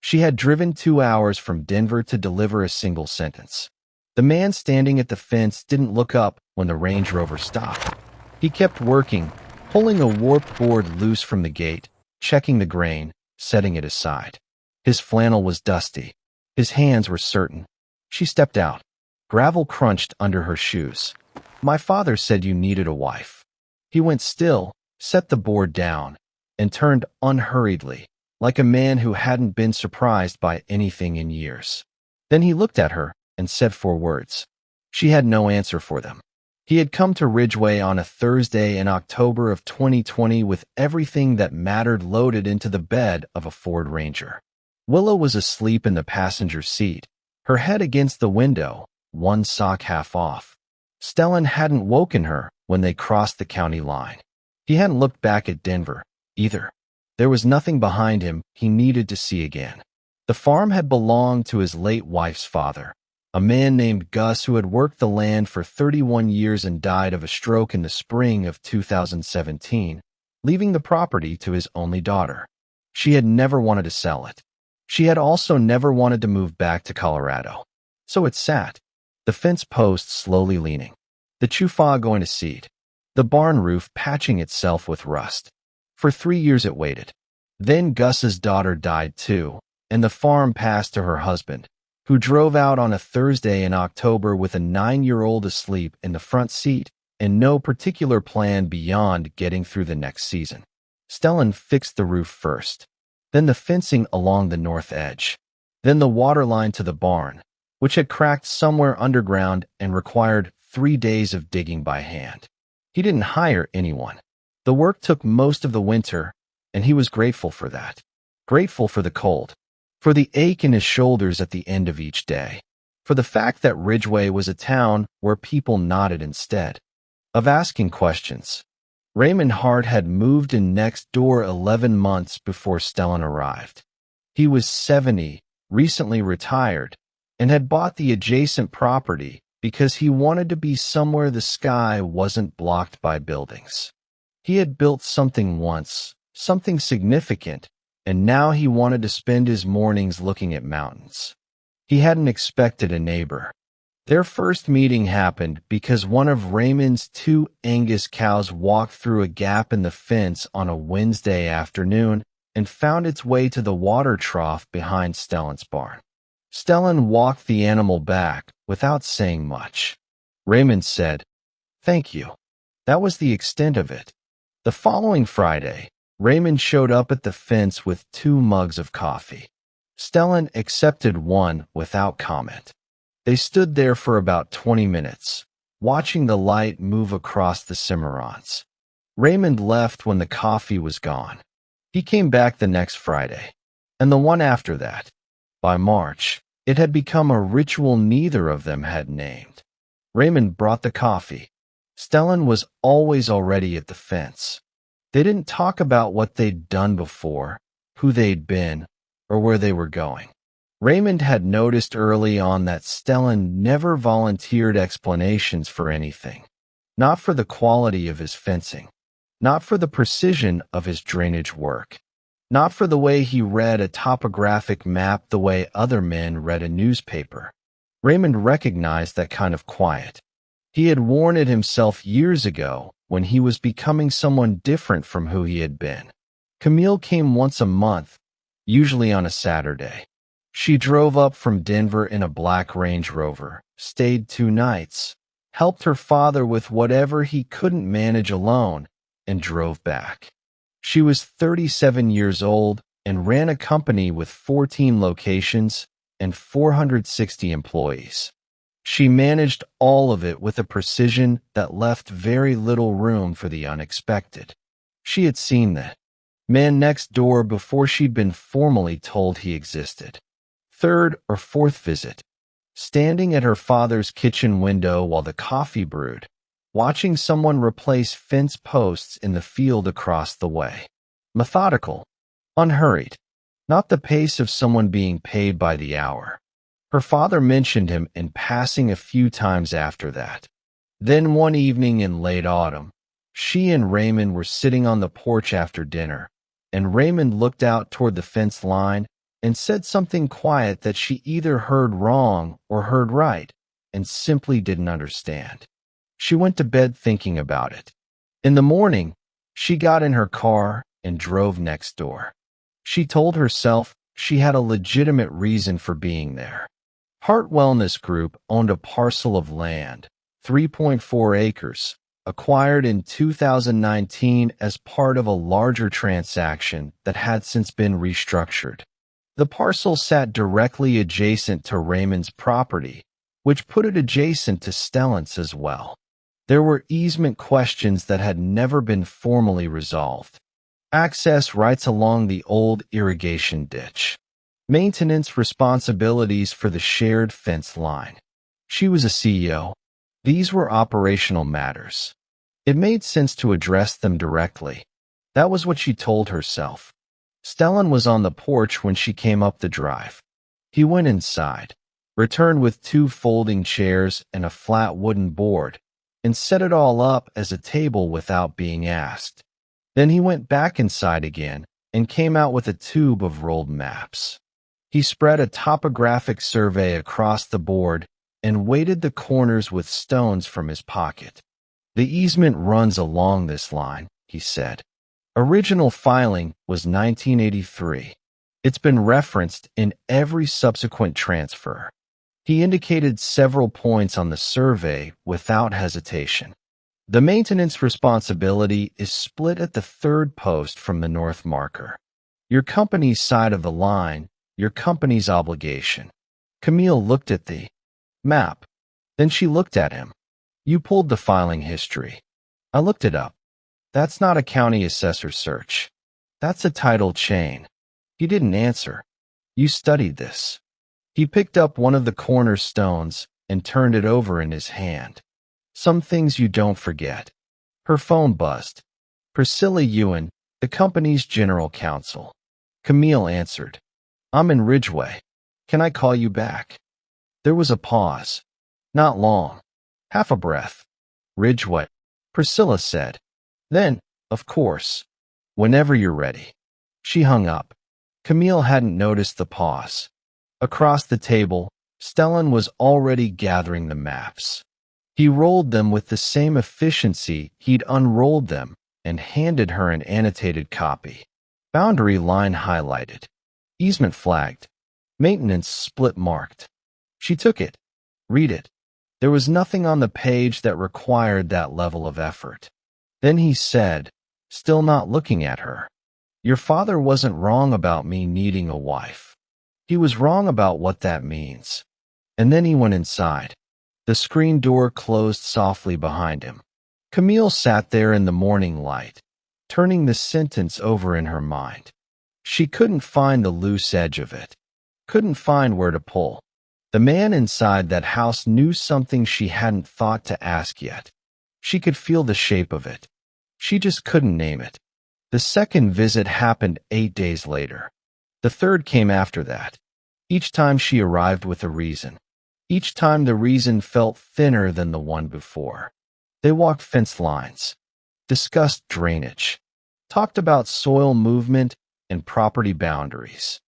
She had driven 2 hours from Denver to deliver a single sentence. The man standing at the fence didn't look up when the Range Rover stopped. He kept working, pulling a warped board loose from the gate, checking the grain, setting it aside. His flannel was dusty. His hands were certain. She stepped out. Gravel crunched under her shoes. "My father said you needed a wife." He went still, set the board down, and turned unhurriedly, like a man who hadn't been surprised by anything in years. Then he looked at her and said 4 words. She had no answer for them. He had come to Ridgeway on a Thursday in October of 2020 with everything that mattered loaded into the bed of a Ford Ranger. Willow was asleep in the passenger seat, her head against the window, one sock half off. Stellan hadn't woken her when they crossed the county line. He hadn't looked back at Denver, either. There was nothing behind him he needed to see again. The farm had belonged to his late wife's father, a man named Gus who had worked the land for 31 years and died of a stroke in the spring of 2017, leaving the property to his only daughter. She had never wanted to sell it. She had also never wanted to move back to Colorado. So it sat, the fence post slowly leaning, the chufa going to seed, the barn roof patching itself with rust. For 3 years it waited. Then Gus's daughter died too, and the farm passed to her husband, who drove out on a Thursday in October with a 9-year-old asleep in the front seat and no particular plan beyond getting through the next season. Stellan fixed the roof first, then the fencing along the north edge, then the water line to the barn, which had cracked somewhere underground and required 3 days of digging by hand. He didn't hire anyone. The work took most of the winter, and he was grateful for that. Grateful for the cold, for the ache in his shoulders at the end of each day, for the fact that Ridgeway was a town where people nodded instead of asking questions. Raymond Hart had moved in next door 11 months before Stellan arrived. He was 70, recently retired, and had bought the adjacent property because he wanted to be somewhere the sky wasn't blocked by buildings. He had built something once, something significant, and now he wanted to spend his mornings looking at mountains. He hadn't expected a neighbor. Their first meeting happened because one of Raymond's 2 Angus cows walked through a gap in the fence on a Wednesday afternoon and found its way to the water trough behind Stellan's barn. Stellan walked the animal back without saying much. Raymond said, "Thank you." That was the extent of it. The following Friday, Raymond showed up at the fence with 2 mugs of coffee. Stellan accepted one without comment. They stood there for about 20 minutes, watching the light move across the Cimarrons. Raymond left when the coffee was gone. He came back the next Friday, and the one after that. By March, it had become a ritual neither of them had named. Raymond brought the coffee. Stellan was always already at the fence. They didn't talk about what they'd done before, who they'd been, or where they were going. Raymond had noticed early on that Stellan never volunteered explanations for anything. Not for the quality of his fencing, not for the precision of his drainage work, not for the way he read a topographic map the way other men read a newspaper. Raymond recognized that kind of quiet. He had worn it himself years ago when he was becoming someone different from who he had been. Camille came once a month, usually on a Saturday. She drove up from Denver in a black Range Rover, stayed 2 nights, helped her father with whatever he couldn't manage alone, and drove back. She was 37 years old and ran a company with 14 locations and 460 employees. She managed all of it with a precision that left very little room for the unexpected. She had seen that man next door before she'd been formally told he existed. 3rd or 4th visit, standing at her father's kitchen window while the coffee brewed, watching someone replace fence posts in the field across the way. Methodical, unhurried, not the pace of someone being paid by the hour. Her father mentioned him in passing a few times after that. Then one evening in late autumn, she and Raymond were sitting on the porch after dinner, and Raymond looked out toward the fence line and said something quiet that she either heard wrong or heard right and simply didn't understand. She went to bed thinking about it. In the morning, she got in her car and drove next door. She told herself she had a legitimate reason for being there. Heart Wellness Group owned a parcel of land, 3.4 acres, acquired in 2019 as part of a larger transaction that had since been restructured. The parcel sat directly adjacent to Raymond's property, which put it adjacent to Stellan's as well. There were easement questions that had never been formally resolved. Access rights along the old irrigation ditch. Maintenance responsibilities for the shared fence line. She was a CEO. These were operational matters. It made sense to address them directly. That was what she told herself. Stellan was on the porch when she came up the drive. He went inside, returned with 2 folding chairs and a flat wooden board, and set it all up as a table without being asked. Then he went back inside again and came out with a tube of rolled maps. He spread a topographic survey across the board and weighted the corners with stones from his pocket. The easement runs along this line, he said. Original filing was 1983. It's been referenced in every subsequent transfer. He indicated several points on the survey without hesitation. The maintenance responsibility is split at the 3rd post from the north marker. Your company's side of the line, your company's obligation. Camille looked at the map. Then she looked at him. You pulled the filing history. I looked it up. That's not a county assessor search. That's a title chain. He didn't answer. You studied this. He picked up one of the corner stones and turned it over in his hand. Some things you don't forget. Her phone buzzed. Priscilla Ewan, the company's general counsel. Camille answered. I'm in Ridgeway. Can I call you back? There was a pause. Not long. Half a breath. Ridgeway, Priscilla said. Then, of course, whenever you're ready. She hung up. Camille hadn't noticed the pause. Across the table, Stellan was already gathering the maps. He rolled them with the same efficiency he'd unrolled them and handed her an annotated copy. Boundary line highlighted. Easement flagged. Maintenance split marked. She took it. Read it. There was nothing on the page that required that level of effort. Then he said, still not looking at her, your father wasn't wrong about me needing a wife. He was wrong about what that means. And then he went inside. The screen door closed softly behind him. Camille sat there in the morning light, turning the sentence over in her mind. She couldn't find the loose edge of it. Couldn't find where to pull. The man inside that house knew something she hadn't thought to ask yet. She could feel the shape of it. She just couldn't name it. The second visit happened 8 days later. The third came after that. Each time she arrived with a reason. Each time the reason felt thinner than the one before. They walked fence lines, discussed drainage, talked about soil movement and property boundaries.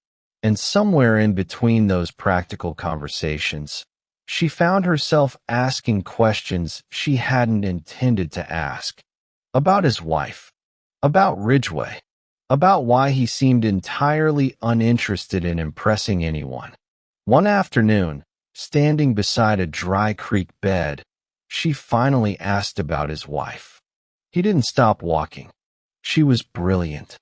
And somewhere in between those practical conversations, she found herself asking questions she hadn't intended to ask. About his wife. About Ridgeway. About why he seemed entirely uninterested in impressing anyone. One afternoon, standing beside a dry creek bed, she finally asked about his wife. He didn't stop walking. She was brilliant,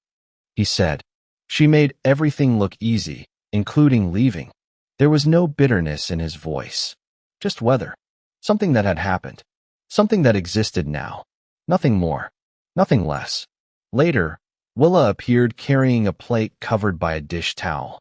he said. She made everything look easy, including leaving. There was no bitterness in his voice. Just weather. Something that had happened. Something that existed now. Nothing more. Nothing less. Later, Willa appeared carrying a plate covered by a dish towel.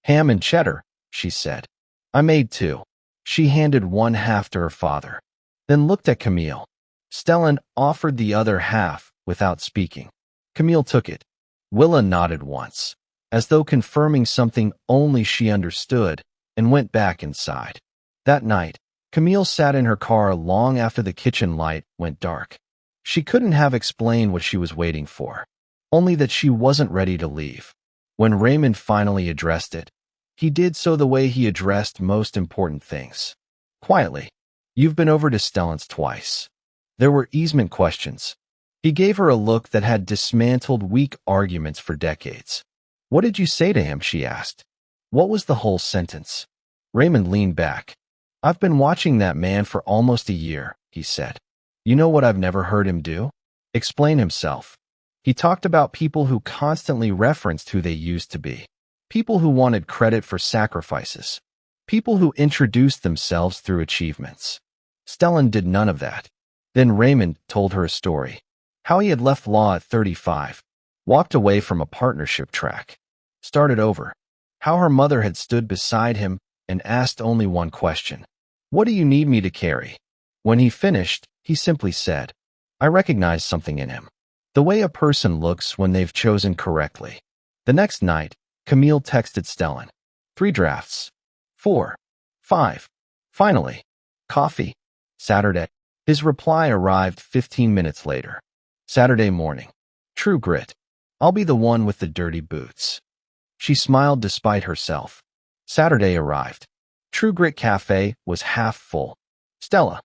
Ham and cheddar, she said. I made 2. She handed one half to her father, then looked at Camille. Stellan offered the other half without speaking. Camille took it. Willa nodded once, as though confirming something only she understood, and went back inside. That night, Camille sat in her car long after the kitchen light went dark. She couldn't have explained what she was waiting for, only that she wasn't ready to leave. When Raymond finally addressed it, He did so the way he addressed most important things. Quietly. You've been over to Stellan's twice. There were easement questions. He gave her a look that had dismantled weak arguments for decades. What did you say to him? She asked. What was the whole sentence? Raymond leaned back. I've been watching that man for almost a year, he said. You know what I've never heard him do? Explain himself. He talked about people who constantly referenced who they used to be. People who wanted credit for sacrifices. People who introduced themselves through achievements. Stellan did none of that. Then Raymond told her a story. How he had left law at 35, walked away from a partnership track, started over. How her mother had stood beside him and asked only one question. What do you need me to carry? When he finished, he simply said, I recognized something in him. The way a person looks when they've chosen correctly. The next night, Camille texted Stellan. 3 drafts. 4. 5. Finally. Coffee. Saturday. His reply arrived 15 minutes later. Saturday morning. True grit. I'll be the one with the dirty boots. She smiled despite herself. Saturday arrived. True Grit Cafe was half full. Stella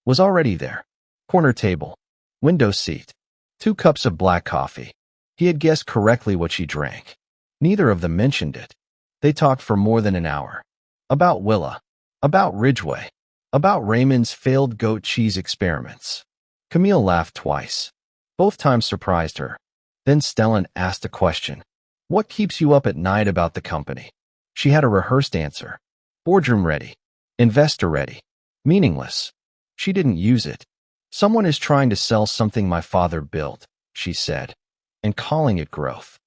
was already there. Corner table. Window seat. 2 cups of black coffee. He had guessed correctly what she drank. Neither of them mentioned it. They talked for more than an hour. About Willa. About Ridgeway. About Raymond's failed goat cheese experiments. Camille laughed twice. Both times surprised her. Then Stellan asked a question. What keeps you up at night about the company? She had a rehearsed answer. Boardroom ready. Investor ready. Meaningless. She didn't use it. Someone is trying to sell something my father built, she said, and calling it growth.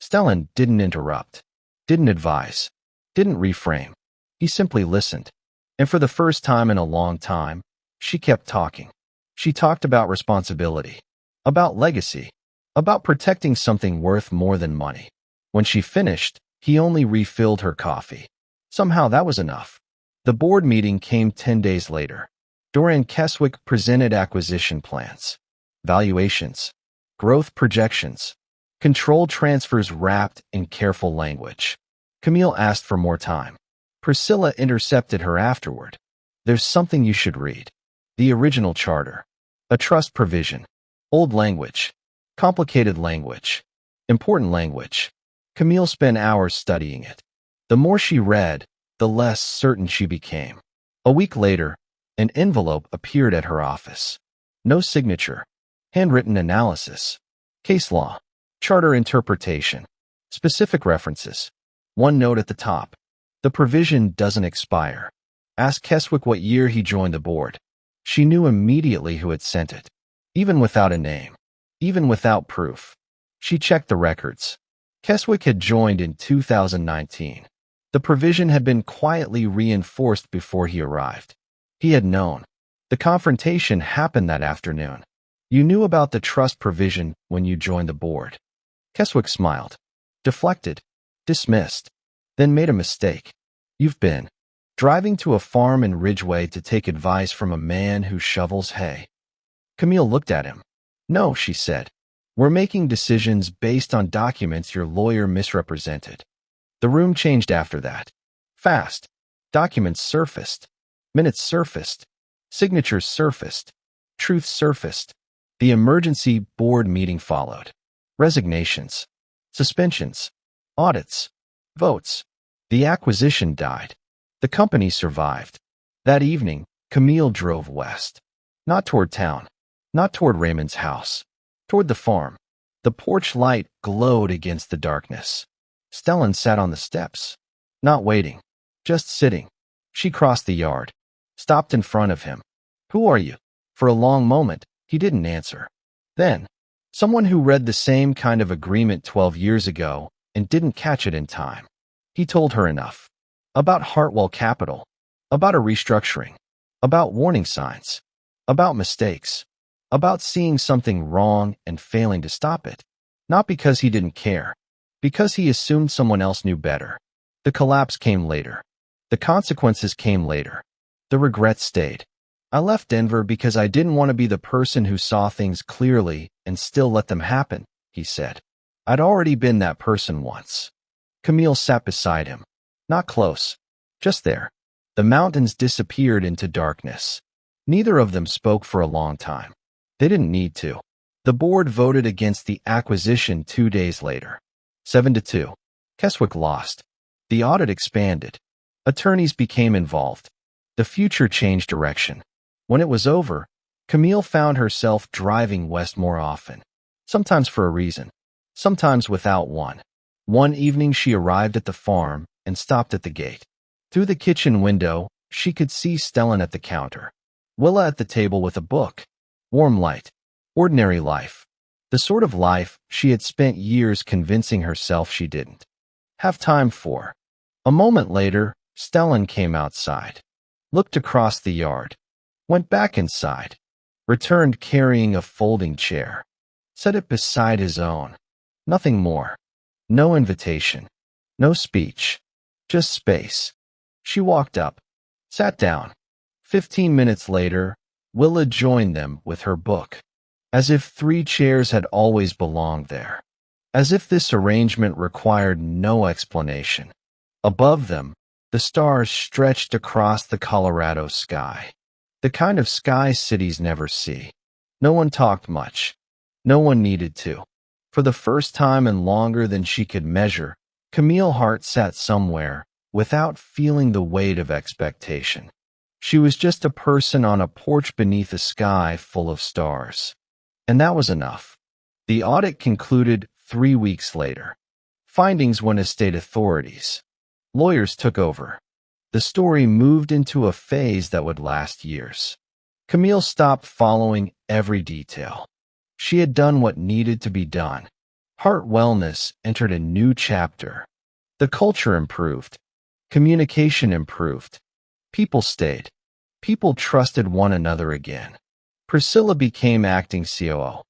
Stellan didn't interrupt, didn't advise, didn't reframe. He simply listened. And for the first time in a long time, she kept talking. She talked about responsibility, about legacy, about protecting something worth more than money. When she finished, he only refilled her coffee. Somehow that was enough. The board meeting came 10 days later. Dorian Keswick presented acquisition plans, valuations, growth projections, control transfers wrapped in careful language. Camille asked for more time. Priscilla intercepted her afterward. There's something you should read. The original charter. A trust provision. Old language. Complicated language. Important language. Camille spent hours studying it. The more she read, the less certain she became. A week later, an envelope appeared at her office. No signature. Handwritten analysis. Case law. Charter interpretation. Specific references. One note at the top. The provision doesn't expire. Ask Keswick what year he joined the board. She knew immediately who had sent it. Even without a name. Even without proof. She checked the records. Keswick had joined in 2019. The provision had been quietly reinforced before he arrived. He had known. The confrontation happened that afternoon. You knew about the trust provision when you joined the board. Keswick smiled. Deflected. Dismissed. Then made a mistake. You've been driving to a farm in Ridgeway to take advice from a man who shovels hay. Camille looked at him. No, she said. We're making decisions based on documents your lawyer misrepresented. The room changed after that. Fast. Documents surfaced. Minutes surfaced. Signatures surfaced. Truth surfaced. The emergency board meeting followed. Resignations. Suspensions. Audits. Votes. The acquisition died. The company survived. That evening, Camille drove west. Not toward town. Not toward Raymond's house. Toward the farm. The porch light glowed against the darkness. Stellan sat on the steps. Not waiting. Just sitting. She crossed the yard. Stopped in front of him. Who are you? For a long moment, he didn't answer. Then, someone who read the same kind of agreement 12 years ago and didn't catch it in time. He told her enough. About Hartwell Capital. About a restructuring. About warning signs. About mistakes. About seeing something wrong and failing to stop it. Not because he didn't care. Because he assumed someone else knew better. The collapse came later. The consequences came later. The regret stayed. I left Denver because I didn't want to be the person who saw things clearly and still let them happen, he said. I'd already been that person once. Camille sat beside him. Not close. Just there. The mountains disappeared into darkness. Neither of them spoke for a long time. They didn't need to. The board voted against the acquisition 2 days later. 7-2. Keswick lost. The audit expanded. Attorneys became involved. The future changed direction. When it was over, Camille found herself driving west more often. Sometimes for a reason. Sometimes without one. One evening she arrived at the farm and stopped at the gate. Through the kitchen window, she could see Stellan at the counter. Willa at the table with a book. Warm light. Ordinary life. The sort of life she had spent years convincing herself she didn't have time for. A moment later, Stellan came outside. Looked across the yard. Went back inside. Returned carrying a folding chair. Set it beside his own. Nothing more. No invitation. No speech. Just space. She walked up. Sat down. 15 minutes later, Willa joined them with her book. As if 3 chairs had always belonged there. As if this arrangement required no explanation. Above them, the stars stretched across the Colorado sky. The kind of sky cities never see. No one talked much. No one needed to. For the first time and longer than she could measure, Camille Hart sat somewhere without feeling the weight of expectation. She was just a person on a porch beneath a sky full of stars. And that was enough. The audit concluded 3 weeks later. Findings went to state authorities. Lawyers took over. The story moved into a phase that would last years. Camille stopped following every detail. She had done what needed to be done. Heart Wellness entered a new chapter. The culture improved. Communication improved. People stayed. People trusted one another again. Priscilla became acting COO,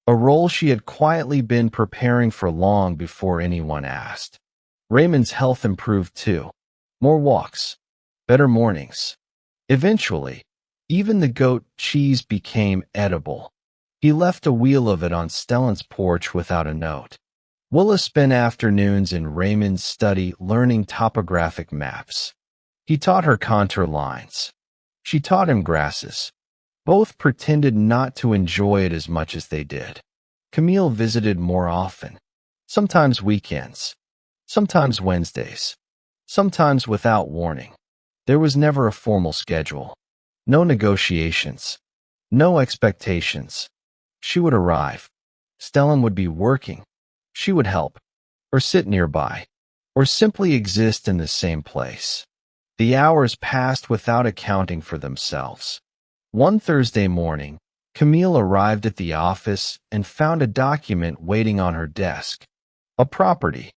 a role she had quietly been preparing for long before anyone asked. Raymond's health improved too. More walks. Better mornings. Eventually, even the goat cheese became edible. He left a wheel of it on Stellan's porch without a note. Willa spent afternoons in Raymond's study learning topographic maps. He taught her contour lines. She taught him grasses. Both pretended not to enjoy it as much as they did. Camille visited more often. Sometimes weekends. Sometimes Wednesdays. Sometimes without warning. There was never a formal schedule. No negotiations. No expectations. She would arrive. Stellan would be working. She would help. Or sit nearby. Or simply exist in the same place. The hours passed without accounting for themselves. One Thursday morning, Camille arrived at the office and found a document waiting on her desk. A property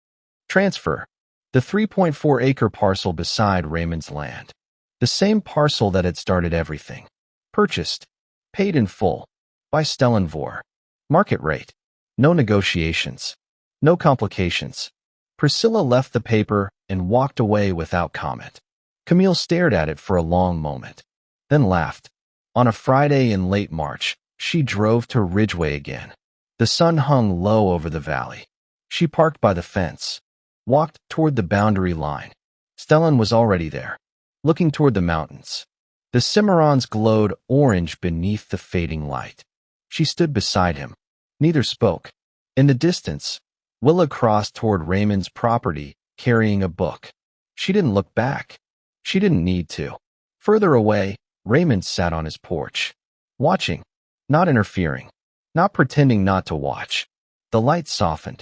transfer. The 3.4-acre parcel beside Raymond's land. The same parcel that had started everything. Purchased. Paid in full. By Stellan Vor. Market rate. No negotiations. No complications. Priscilla left the paper and walked away without comment. Camille stared at it for a long moment. Then laughed. On a Friday in late March, she drove to Ridgeway again. The sun hung low over the valley. She parked by the fence. Walked toward the boundary line. Stellan was already there, looking toward the mountains. The Cimarrons glowed orange beneath the fading light. She stood beside him. Neither spoke. In the distance, Willa crossed toward Raymond's property, carrying a book. She didn't look back. She didn't need to. Further away, Raymond sat on his porch. Watching. Not interfering. Not pretending not to watch. The light softened.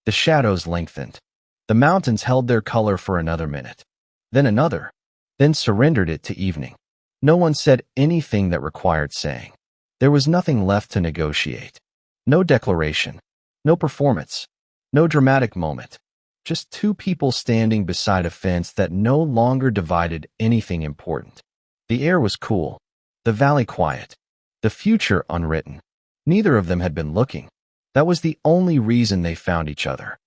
The shadows lengthened. The mountains held their color for another minute. Then another. Then surrendered it to evening. No one said anything that required saying. There was nothing left to negotiate. No declaration. No performance. No dramatic moment. Just 2 people standing beside a fence that no longer divided anything important. The air was cool. The valley quiet. The future unwritten. Neither of them had been looking. That was the only reason they found each other.